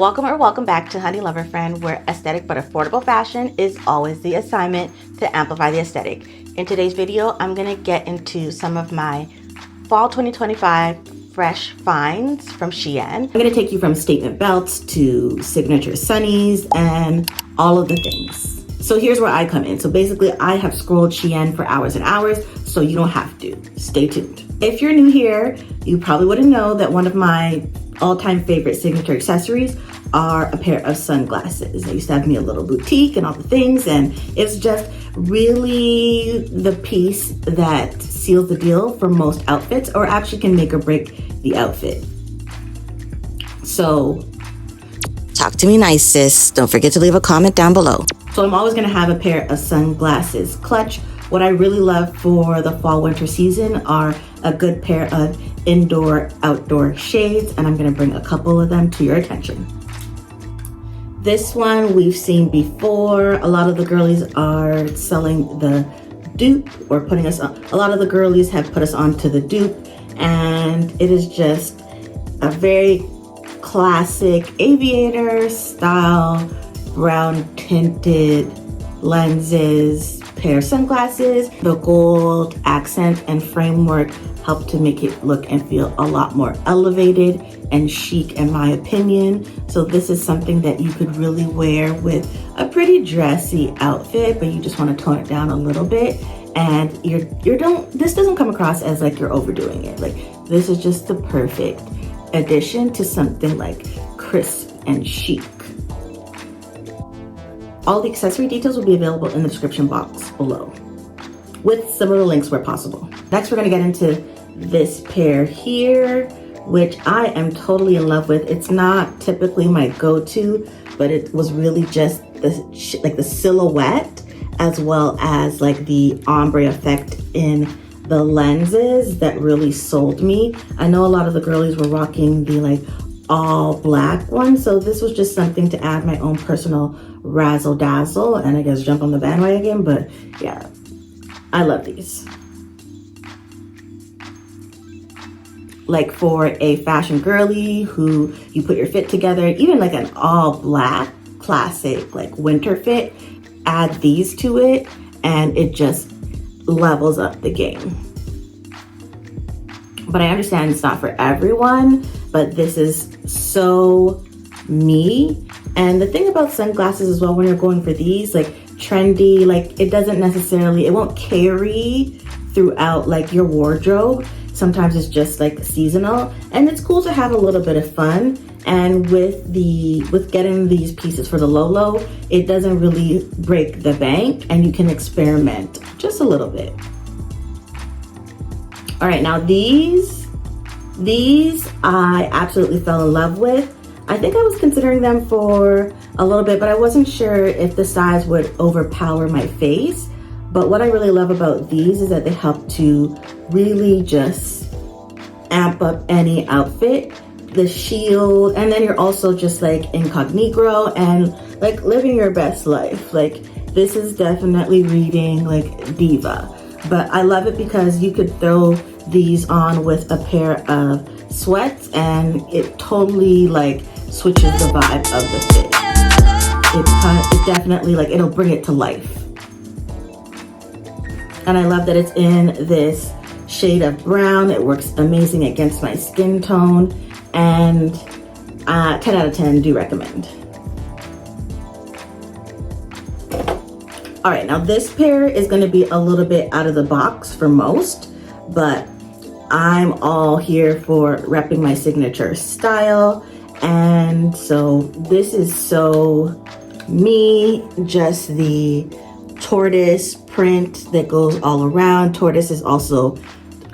Welcome back to Honey Lover Friend, where aesthetic but affordable fashion is always the assignment to amplify the aesthetic. In today's video, I'm going to get into some of my fall 2025 fresh finds from SHEIN. I'm going to take you from statement belts to signature sunnies and all of the things. So here's where I come in. So basically I have scrolled SHEIN for hours and hours, so you don't have to. Stay tuned. If you're new here, you probably wouldn't know that one of my all-time favorite signature accessories are a pair of sunglasses. I used to have me a little boutique and all the things, and it's just really the piece that seals the deal for most outfits, or actually can make or break the outfit. So talk to me nice, sis. Don't forget to leave a comment down below. So I'm always gonna have a pair of sunglasses clutch. What I really love for the fall winter season are a good pair of indoor outdoor shades, and I'm gonna bring a couple of them to your attention. This one we've seen before. A lot of the girlies are selling the dupe or putting us on. A lot of the girlies have put us onto the dupe, and it is just a very classic aviator style, brown tinted lenses, pair of sunglasses. The gold accent and framework help to make it look and feel a lot more elevated and chic, in my opinion. So this is something that you could really wear with a pretty dressy outfit, but you just want to tone it down a little bit, and this doesn't come across as like you're overdoing it. Like, this is just the perfect addition to something like crisp and chic. All the accessory details will be available in the description box below, with similar links where possible. Next, we're gonna get into this pair here, which I am totally in love with. It's not typically my go-to, but it was really just the silhouette, as well as like the ombre effect in the lenses that really sold me. I know a lot of the girlies were rocking the like all black one, so this was just something to add my own personal razzle dazzle and I guess jump on the bandwagon. But yeah, I love these. Like for a fashion girly who you put your fit together, even like an all black classic like winter fit, add these to it and it just levels up the game. But I understand it's not for everyone, but this is so me. And the thing about sunglasses as well, when you're going for these, like trendy, like it won't carry throughout like your wardrobe. Sometimes it's just like seasonal, and it's cool to have a little bit of fun. And with getting these pieces for the low, it doesn't really break the bank, and you can experiment just a little bit. All right, now these I absolutely fell in love with. I think I was considering them for a little bit, but I wasn't sure if the size would overpower my face. But what I really love about these is that they help to really just amp up any outfit. The shield, and then you're also just like incognito and like living your best life. Like, this is definitely reading like diva. But I love it because you could throw these on with a pair of sweats and it totally like switches the vibe of the fit. It definitely, like, it'll bring it to life. And I love that it's in this shade of brown. It works amazing against my skin tone, and 10 out of 10 do recommend. All right, now this pair is gonna be a little bit out of the box for most, but I'm all here for repping my signature style. And so this is so me, just the tortoise print that goes all around. Tortoise is also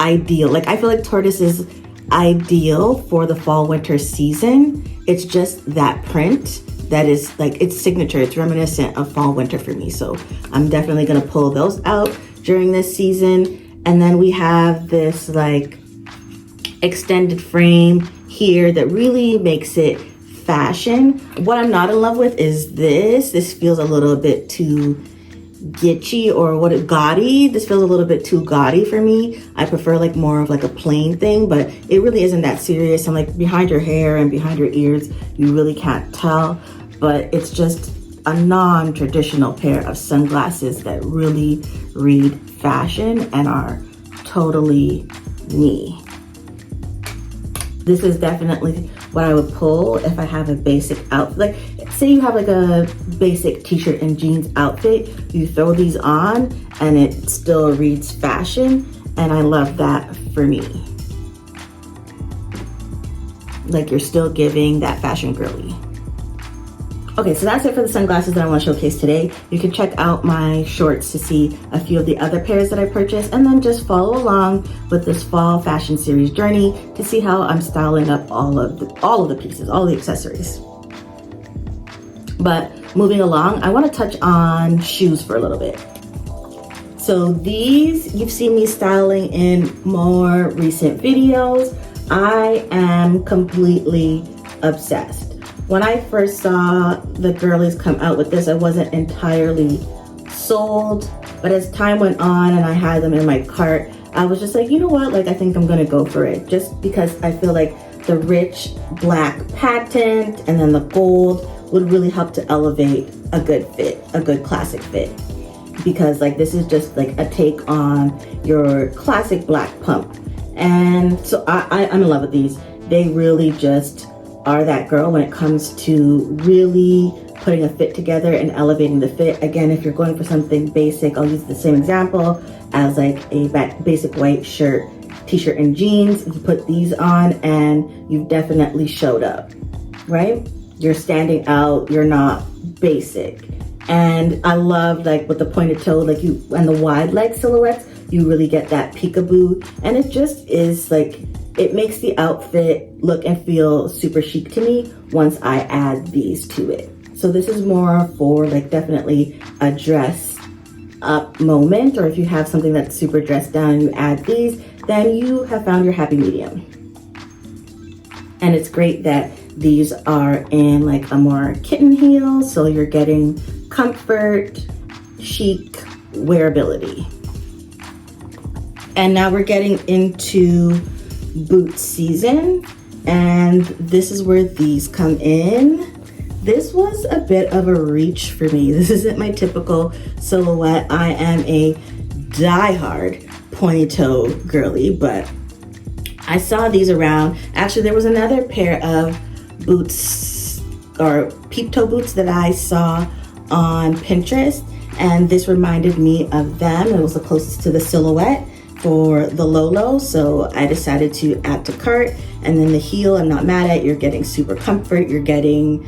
ideal. Like, I feel like tortoise is ideal for the fall winter season. It's just that print that is like, it's signature. It's reminiscent of fall winter for me. So I'm definitely gonna pull those out during this season. And then we have this like extended frame here that really makes it fashion. What I'm not in love with is this. This feels a little bit too gitchy or gaudy. This feels a little bit too gaudy for me. I prefer like more of like a plain thing, but it really isn't that serious. And like behind your hair and behind your ears, you really can't tell, but it's just a non-traditional pair of sunglasses that really read fashion and are totally me. This is definitely what I would pull if I have a basic outfit. Like, say you have like a basic t-shirt and jeans outfit, you throw these on and it still reads fashion, and I love that for me. Like, you're still giving that fashion girly. Okay, so that's it for the sunglasses that I want to showcase today. You can check out my shorts to see a few of the other pairs that I purchased, and then just follow along with this fall fashion series journey to see how I'm styling up all of the pieces, all the accessories. But moving along, I want to touch on shoes for a little bit. So these, you've seen me styling in more recent videos. I am completely obsessed. When I first saw the girlies come out with this, I wasn't entirely sold, but as time went on and I had them in my cart, I was just like, you know what, like, I think I'm gonna go for it, just because I feel like the rich black patent and then the gold would really help to elevate a good fit, a good classic fit. Because like, this is just like a take on your classic black pump. And so I'm in love with these. They really just are that girl when it comes to really putting a fit together and elevating the fit. Again, if you're going for something basic, I'll use the same example as like a basic white shirt, t-shirt and jeans. You put these on and you've definitely showed up, right? You're standing out, you're not basic. And I love like with the pointed toe, like you, and the wide leg silhouettes, you really get that peekaboo. And it just is like, it makes the outfit look and feel super chic to me once I add these to it. So this is more for like definitely a dress up moment, or if you have something that's super dressed down and you add these, then you have found your happy medium. And it's great that these are in like a more kitten heel, so you're getting comfort, chic, wearability. And now we're getting into boot season, and this is where these come in. This was a bit of a reach for me. This isn't my typical silhouette. I am a diehard pointy toe girly, but I saw these around. Actually, there was another pair of boots or peep toe boots that I saw on Pinterest, and this reminded me of them. It was the closest to the silhouette for the Lolo, so I decided to add to cart. And then the heel, I'm not mad at. You're getting super comfort, you're getting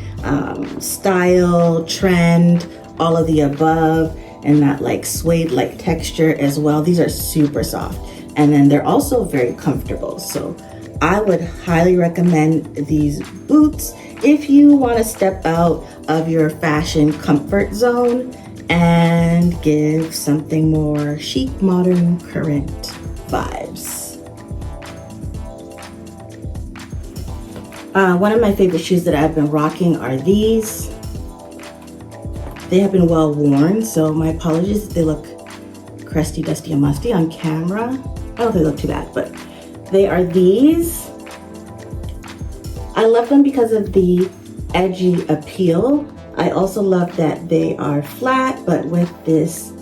style, trend, all of the above, and that like suede like texture as well. These are super soft, and then they're also very comfortable. So I would highly recommend these boots if you want to step out of your fashion comfort zone and give something more chic, modern, current vibes. One of my favorite shoes that I've been rocking are these. They have been well worn, so my apologies if they look crusty, dusty, and musty on camera. I don't think they look too bad, but they are these. I love them because of the edgy appeal. I also love that they are flat, but with this,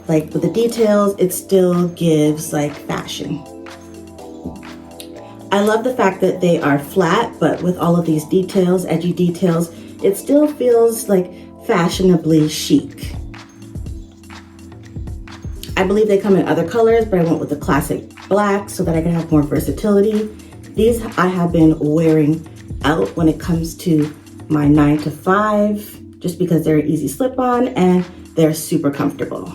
like with the details, it still gives like fashion. I love the fact that they are flat, but with all of these details, edgy details, it still feels like fashionably chic. I believe they come in other colors, but I went with the classic black so that I can have more versatility. These I have been wearing out when it comes to my 9 to 5, just because they're an easy slip on and they're super comfortable.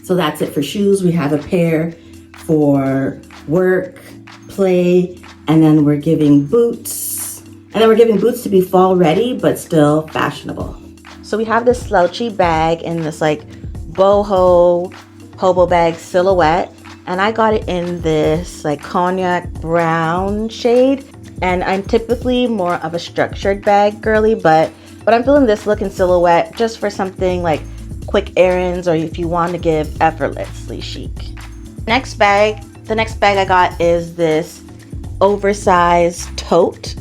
So that's it for shoes. We have a pair for work, play, and then we're giving boots. And then we're giving boots to be fall ready, but still fashionable. So we have this slouchy bag in this like boho hobo bag silhouette. And I got it in this like cognac brown shade. And I'm typically more of a structured bag girly, but But I'm feeling this look in silhouette just for something like quick errands, or if you want to give effortlessly chic. The next bag I got is this oversized tote.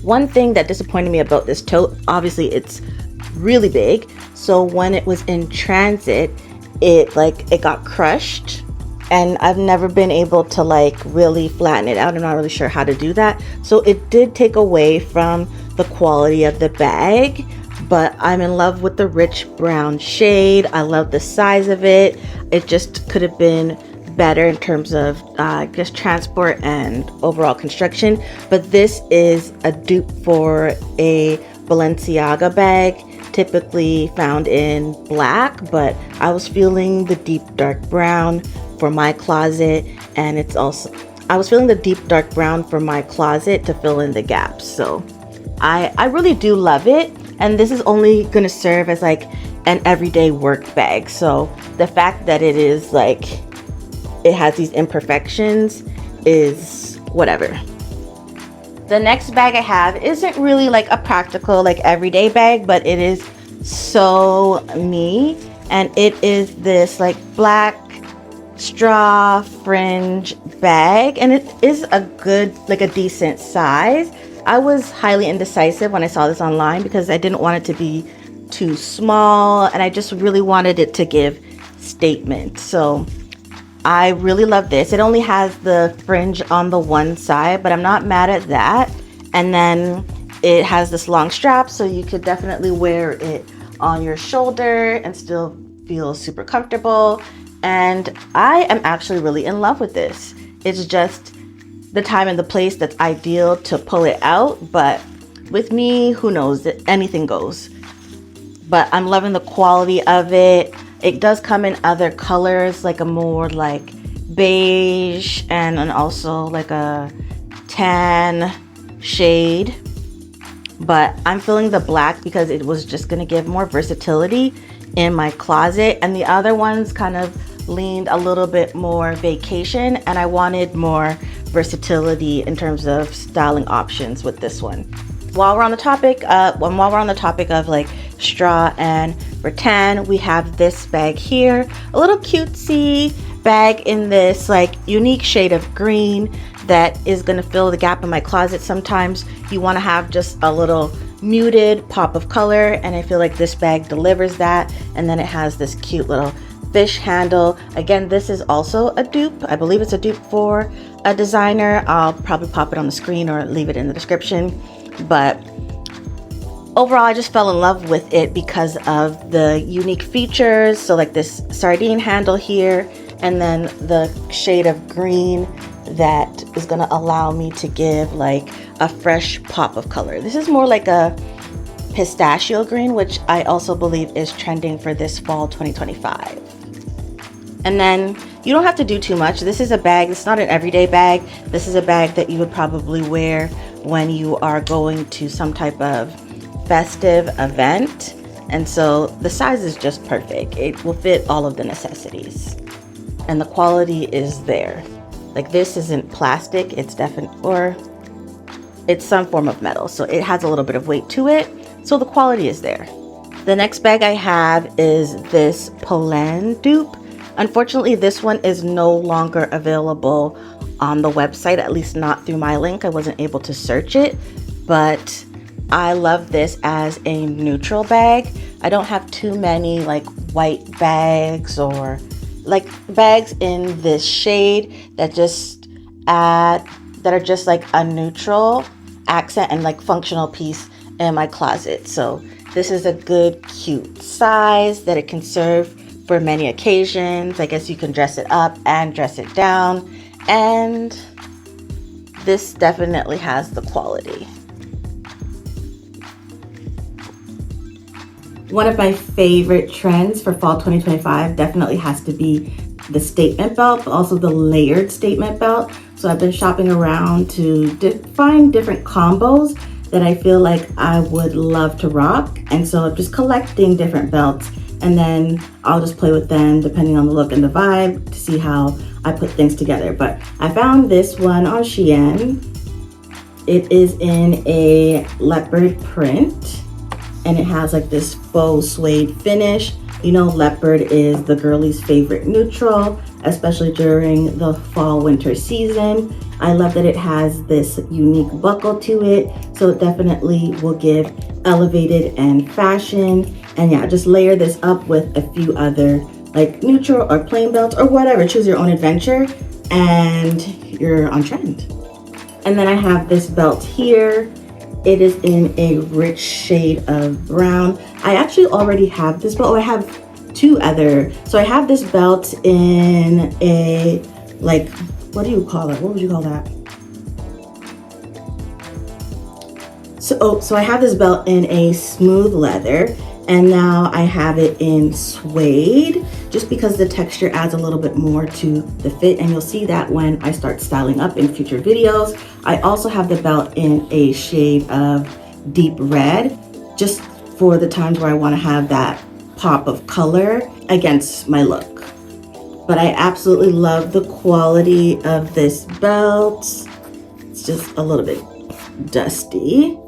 One thing that disappointed me about this tote, obviously it's really big, so when it was in transit, it got crushed, and I've never been able to like really flatten it out. I'm not really sure how to do that, so it did take away from the quality of the bag. But I'm in love with the rich brown shade. I love the size of it. It just could have been better in terms of just transport and overall construction. But this is a dupe for a Balenciaga bag, typically found in black, but I was feeling the deep dark brown for my closet, and I was feeling the deep dark brown for my closet to fill in the gaps. So I really do love it, and this is only gonna serve as like an everyday work bag. So the fact that it is like it has these imperfections is whatever. The next bag I have isn't really like a practical like everyday bag, but it is so me, and it is this like black straw fringe bag, and it is a good, like a decent size. I was highly indecisive when I saw this online because I didn't want it to be too small, and I just really wanted it to give statement. So I really love this. It only has the fringe on the one side, but I'm not mad at that. And then it has this long strap, so you could definitely wear it on your shoulder and still feel super comfortable. And I am actually really in love with this. It's just the time and the place that's ideal to pull it out, but with me, who knows, anything goes. But I'm loving the quality of it. It does come in other colors, like a more like beige and also like a tan shade. But I'm feeling the black because it was just gonna give more versatility in my closet, and the other ones kind of leaned a little bit more vacation, and I wanted more versatility in terms of styling options with this one. While we're on the topic of like straw and rattan, we have this bag here, a little cutesy bag in this like unique shade of green that is going to fill the gap in my closet. Sometimes you want to have just a little muted pop of color, and I feel like this bag delivers that. And then it has this cute little fish handle. Again, this is also a dupe. I believe it's a dupe for a designer. I'll probably pop it on the screen or leave it in the description. But overall, I just fell in love with it because of the unique features. So like this sardine handle here, and then the shade of green that is going to allow me to give like a fresh pop of color. This is more like a pistachio green, which I also believe is trending for this fall 2025. And then you don't have to do too much. This is a bag, it's not an everyday bag. This is a bag that you would probably wear when you are going to some type of festive event. And so the size is just perfect. It will fit all of the necessities. And the quality is there. Like, this isn't plastic, it's definitely, or it's some form of metal. So it has a little bit of weight to it. So the quality is there. The next bag I have is this Polan dupe. Unfortunately, this one is no longer available on the website, at least not through my link. I wasn't able to search it, but I love this as a neutral bag. I don't have too many like white bags or like bags in this shade that are just like a neutral accent and like functional piece in my closet. So this is a good cute size that it can serve for many occasions. I guess you can dress it up and dress it down, and this definitely has the quality. One of my favorite trends for fall 2025 definitely has to be the statement belt, but also the layered statement belt. So I've been shopping around to find different combos that I feel like I would love to rock. And so I'm just collecting different belts, and then I'll just play with them depending on the look and the vibe to see how I put things together. But I found this one on SHEIN. It is in a leopard print. and it has like this faux suede finish. You know, leopard is the girlies' favorite neutral, especially during the fall winter season. I love that it has this unique buckle to it, so it definitely will give elevated and fashion. And yeah, just layer this up with a few other like neutral or plain belts or whatever, choose your own adventure, and you're on trend. And then I have this belt here. It is in a rich shade of brown. I actually already have this belt. I have two other. So I have this belt in a, like, what do you call it? What would you call that? So I have this belt in a smooth leather, and now I have it in suede, just because the texture adds a little bit more to the fit, and you'll see that when I start styling up in future videos. I also have the belt in a shade of deep red, just for the times where I want to have that pop of color against my look. But I absolutely love the quality of this belt. It's just a little bit dusty.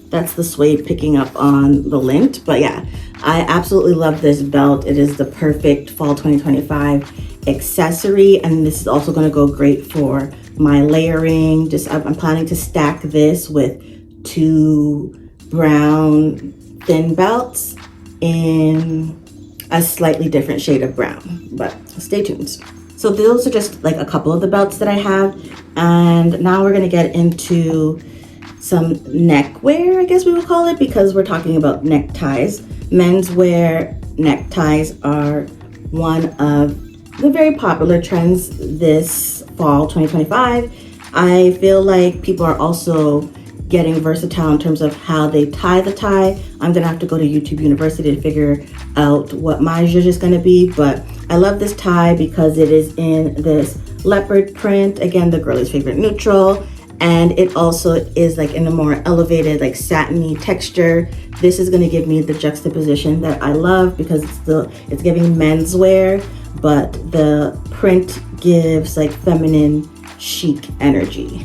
That's the suede picking up on the lint. But yeah, I absolutely love this belt. It is the perfect fall 2025 accessory, and this is also going to go great for my layering. I'm planning to stack this with two brown thin belts in a slightly different shade of brown, but stay tuned. So those are just like a couple of the belts that I have, and now we're going to get into some neckwear, I guess we would call it, because we're talking about neckties. Menswear neckties are one of the very popular trends this fall 2025. I feel like people are also getting versatile in terms of how they tie the tie. I'm gonna have to go to YouTube University to figure out what my zhuzh is gonna be, but I love this tie because it is in this leopard print, again, the girlie's favorite neutral. And it also is like in a more elevated, like satiny texture. This is gonna give me the juxtaposition that I love, because it's giving menswear, but the print gives like feminine chic energy,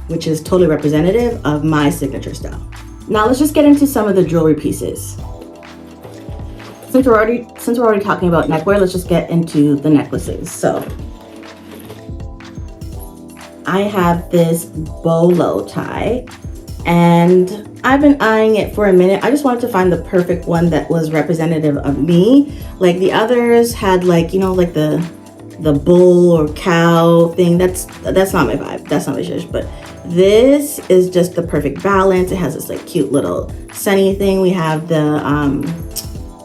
which is totally representative of my signature style. Now let's just get into some of the jewelry pieces. Since we're already talking about neckwear, let's just get into the necklaces. So I have this bolo tie, and I've been eyeing it for a minute. I just wanted to find the perfect one that was representative of me. Like the others had like, you know, like the bull or cow thing. That's not my vibe. That's not my zhuzh. But this is just the perfect balance. It has this like cute little sunny thing. We have the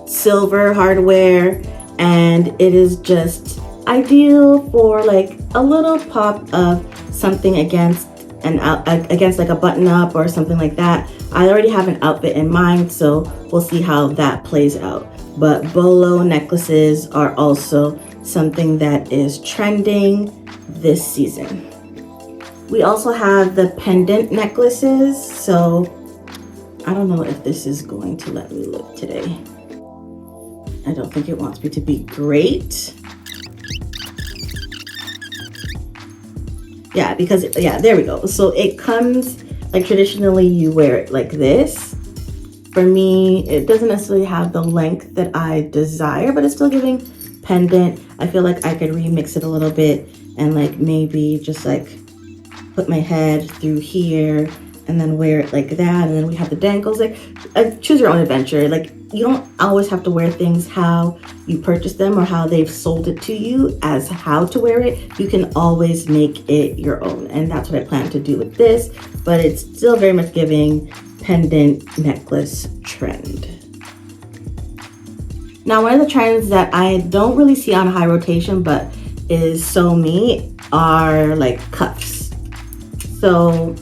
silver hardware, and it is just ideal for like a little pop of something against like a button up or something like that. I already have an outfit in mind, so we'll see how that plays out. But bolo necklaces are also something that is trending this season. We also have the pendant necklaces, so I don't know if this is going to let me look today. I don't think it wants me to be great. Yeah, because, yeah, there we go. So it comes, like traditionally you wear it like this. For me, it doesn't necessarily have the length that I desire, but it's still giving pendant. I feel like I could remix it a little bit and like maybe just like put my head through here and then wear it like that. And then we have the dangles. Like, choose your own adventure. Like, you don't always have to wear things how you purchase them or how they've sold it to you as how to wear it. You can always make it your own. And that's what I plan to do with this, but it's still very much giving pendant necklace trend. Now, one of the trends that I don't really see on high rotation, but is so me, are like cuffs. So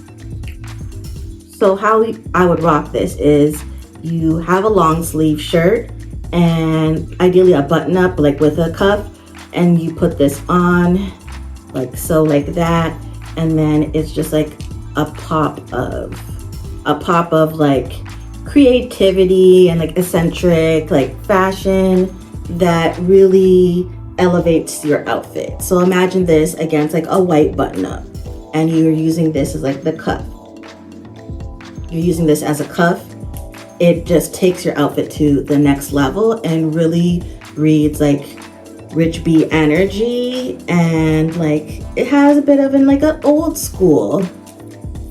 how I would rock this is you have a long sleeve shirt and ideally a button up like with a cuff, and you put this on like so, like that, and then it's just like a pop of like creativity and like eccentric like fashion that really elevates your outfit. So imagine this against like a white button up, and you're using this as like the cuff. You're using this as a cuff, it just takes your outfit to the next level and really reads like rich bee energy, and like it has a bit of an old school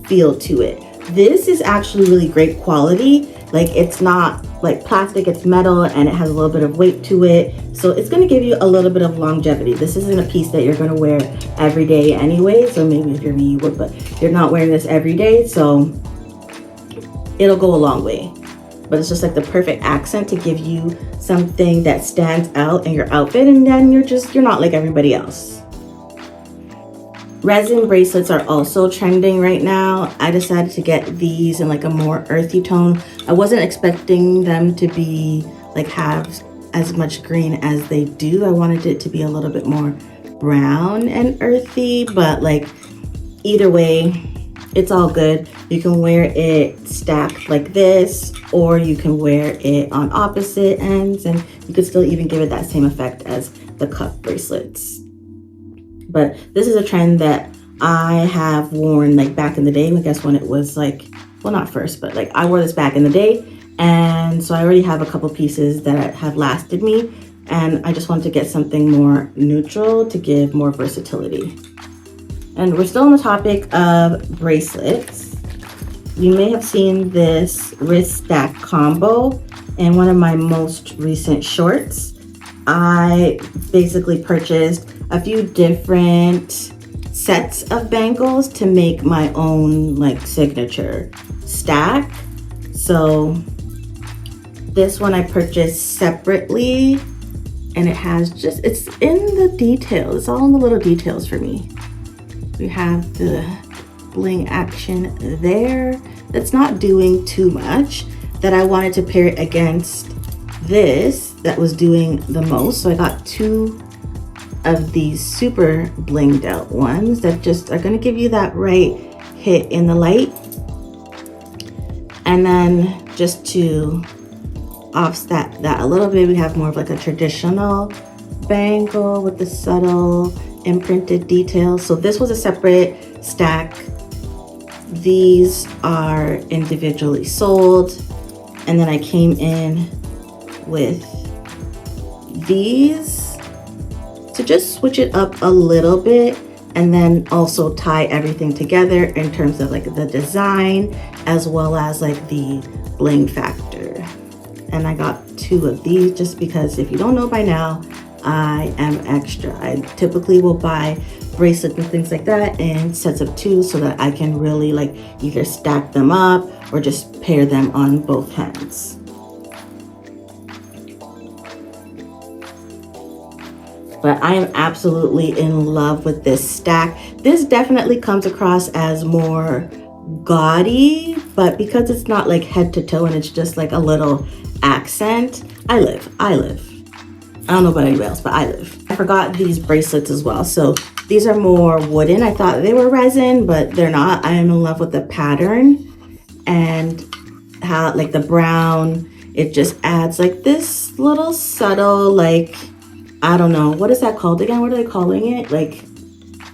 feel to it. This is actually really great quality. Like it's not like plastic, it's metal, and it has a little bit of weight to it. So it's gonna give you a little bit of longevity. This isn't a piece that you're gonna wear every day anyway. So maybe if you're me, you would, but you're not wearing this every day. So it'll go a long way. But it's just like the perfect accent to give you something that stands out in your outfit, and then you're not like everybody else. Resin bracelets are also trending right now. I decided to get these in like a more earthy tone. I wasn't expecting them to be like have as much green as they do. I wanted it to be a little bit more brown and earthy, but like either way, it's all good. You can wear it stacked like this, or you can wear it on opposite ends, and you could still even give it that same effect as the cuff bracelets. But this is a trend that I have worn like back in the day. I guess when it was like, well, not first, but like I wore this back in the day. And so I already have a couple pieces that have lasted me. And I just wanted to get something more neutral to give more versatility. And we're still on the topic of bracelets. You may have seen this wrist stack combo in one of my most recent shorts. I basically purchased a few different sets of bangles to make my own like signature stack. So this one I purchased separately, and it has just, it's in the details. It's all in the little details for me. We have the bling action there. That's not doing too much, that I wanted to pair it against this that was doing the most. So I got two of these super blinged out ones that just are going to give you that right hit in the light. And then just to offset that a little bit, we have more of like a traditional bangle with the subtle imprinted details. So this was a separate stack. These are individually sold, and then I came in with these to just switch it up a little bit, and then also tie everything together in terms of like the design as well as like the bling factor. And I got two of these just because, if you don't know by now, I am extra. I typically will buy bracelets and things like that in sets of two so that I can really like either stack them up or just pair them on both hands. But I am absolutely in love with this stack. This definitely comes across as more gaudy, but because it's not like head to toe and it's just like a little accent, I live. I don't know about anybody else, but I live. I forgot these bracelets as well. So these are more wooden. I thought they were resin, but they're not. I am in love with the pattern and how like the brown, it just adds like this little subtle, like, I don't know, what is that called again? What are they calling it? Like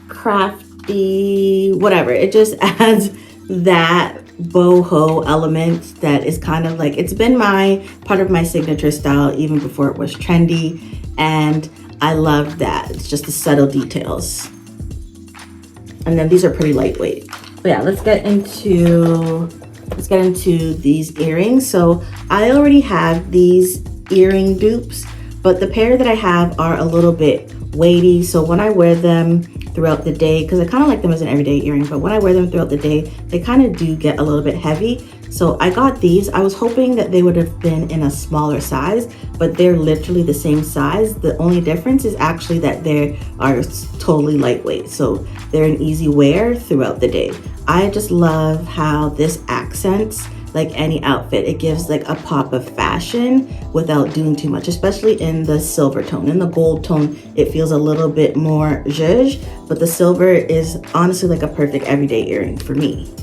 crafty, whatever. It just adds that boho element that is kind of like, it's been part of my signature style even before it was trendy, and I love that. It's just the subtle details. And then these are pretty lightweight. But yeah, let's get into these earrings. So I already have these earring dupes, but the pair that I have are a little bit weighty. So when I wear them throughout the day, because I kind of like them as an everyday earring, but when I wear them throughout the day, they kind of do get a little bit heavy. So I got these. I was hoping that they would have been in a smaller size, but they're literally the same size. The only difference is actually that they are totally lightweight. So they're an easy wear throughout the day. I just love how this accents like any outfit. It gives like a pop of fashion without doing too much, especially in the silver tone. In the gold tone, it feels a little bit more zhuzh, but the silver is honestly like a perfect everyday earring for me.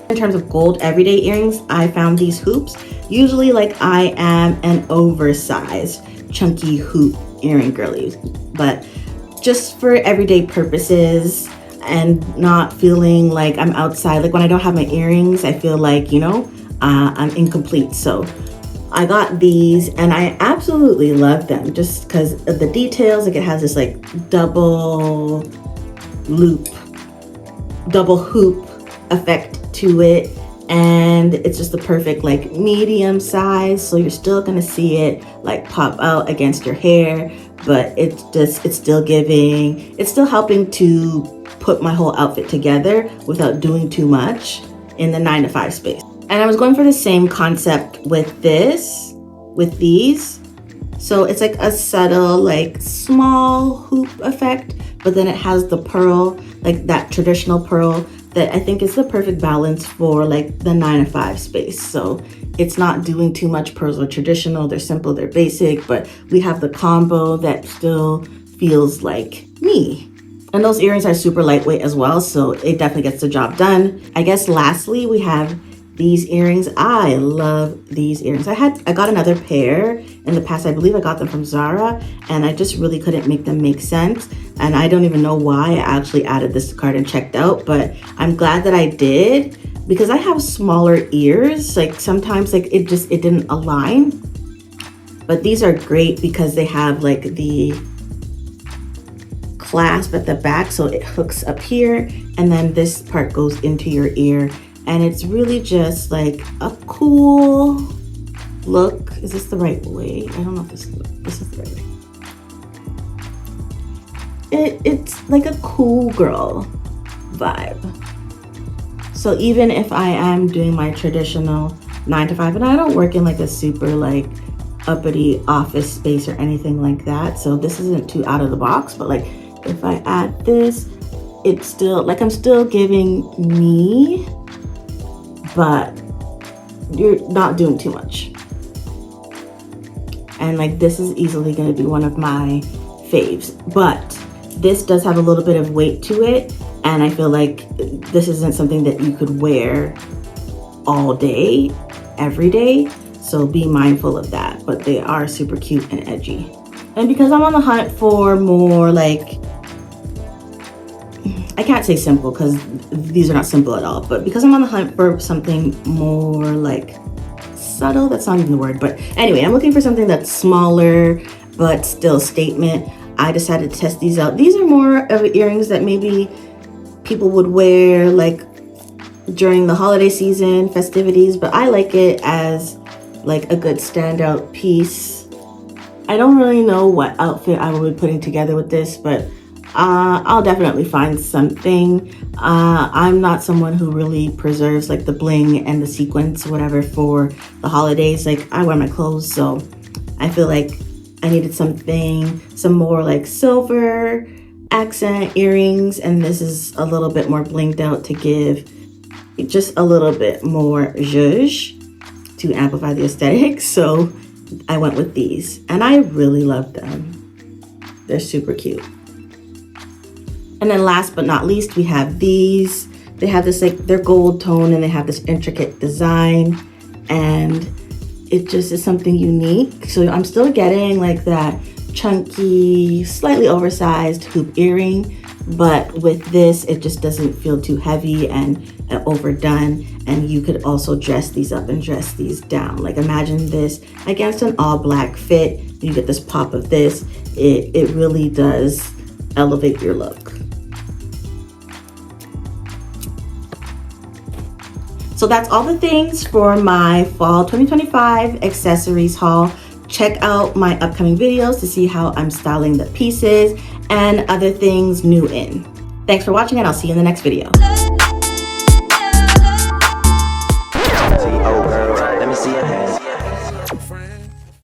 In terms of gold everyday earrings, I found these hoops. Usually like I am an oversized chunky hoop earring girly, but just for everyday purposes and not feeling like I'm outside. Like when I don't have my earrings, I feel like, you know, I'm incomplete. So I got these and I absolutely love them just because of the details. Like it has this like double hoop effect to it, and it's just the perfect like medium size, so you're still gonna see it like pop out against your hair, but it's still helping to put my whole outfit together without doing too much in the 9-to-5 space. And I was going for the same concept with these. So it's like a subtle, like small hoop effect, but then it has the pearl, like that traditional pearl that I think is the perfect balance for like the 9-to-5 space. So it's not doing too much. Pearls are traditional, they're simple, they're basic, but we have the combo that still feels like me. And those earrings are super lightweight as well, so it definitely gets the job done. I guess lastly, we have these earrings. I love these earrings. I got another pair in the past. I believe I got them from Zara, and I just really couldn't make them make sense. And I don't even know why I actually added this to cart and checked out, but I'm glad that I did because I have smaller ears. Like sometimes like it didn't align. But these are great because they have like the clasp at the back, so it hooks up here, and then this part goes into your ear. And it's really just like a cool look. Is this the right way? I don't know if this is the right way. It's like a cool girl vibe. So even if I am doing my traditional 9-to-5, and I don't work in like a super like uppity office space or anything like that, so this isn't too out of the box, but like if I add this, it's still like I'm still giving me, but you're not doing too much. And like this is easily going to be one of my faves, but this does have a little bit of weight to it, and I feel like this isn't something that you could wear all day, every day, so be mindful of that. But they are super cute and edgy. And because I'm on the hunt for more like, I can't say simple because these are not simple at all, but because I'm on the hunt for something more like subtle, that's not even the word, but anyway, I'm looking for something that's smaller but still statement. I decided to test these out. These are more of earrings that maybe people would wear like during the holiday season, festivities, but I like it as like a good standout piece. I don't really know what outfit I will be putting together with this, but I'll definitely find something. I'm not someone who really preserves like the bling and the sequins, whatever, for the holidays. Like I wear my clothes, so I feel like I needed some more like silver accent earrings, and this is a little bit more blinged out to give just a little bit more zhuzh to amplify the aesthetic. So I went with these, and I really love them. They're super cute. And then last but not least, we have these. They have this like, they're gold tone, and they have this intricate design, and it just is something unique. So I'm still getting like that chunky, slightly oversized hoop earring, but with this, it just doesn't feel too heavy and overdone. And you could also dress these up and dress these down. Like imagine this against an all black fit. You get this pop of this. It really does elevate your look. So that's all the things for my fall 2025 accessories haul. Check out my upcoming videos to see how I'm styling the pieces and other things new in. Thanks for watching, and I'll see you in the next video.